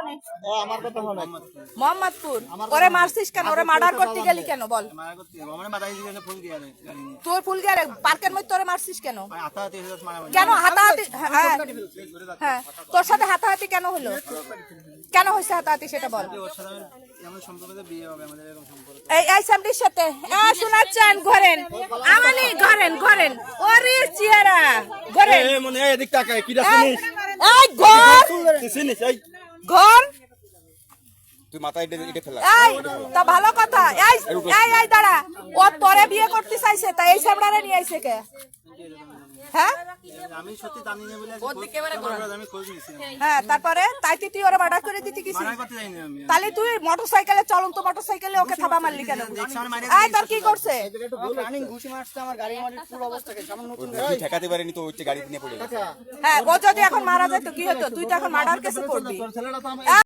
শুনি। মোহাম্মদপুর। ওরে মারছিস কেন? ওরে মার্ডার করতে গেলি কেন বল? তোর ফুল গেলে পার্কের মধ্যে তোরে মারছিস কেন? কেন হাতাহাতি? হ্যাঁ হ্যাঁ, তোর সাথে হাতাহাতি কেন হলো? কেন হয়েছে হাতাহাতি সেটা বল। এই সামনের সাথে শোনাচ্ছেন ঘরেন আমানি ঘরেন ঘরেন ওরে চেহারা ঘরেন এই ঘর তুই মাথায় এটা ফেলা তা ভালো কথা। এই দাঁড়া, ও তোরে বিয়ে করতে চাইছে তা এই সামরারে নিয়ে আইছে কে? হ্যাঁ আমি সত্যি জানি না বলে আমি খোঁজ নিছি। হ্যাঁ, তারপরে তাই তুই ওরে মার্ডার করে দিতে গেছিস? মানা করতে যাইনি আমি। তাহলে তুই মোটরসাইকেলে চলন্ত মোটরসাইকেলে ওকে থাবা মারলি কেন? এই তোর কি করছে? রানিং ঘুষি মারছে আমার গাড়ি মাটির পুরো অবস্থাকে সামনে নতুন তুই ঠেকাতে পারিনি তো হচ্ছে গাড়ি নিয়ে পড়ে হ্যাঁ, ও যদি এখন মারা যেত কি হতো? তুই তো এখন মার্ডার কেসে পড়বি।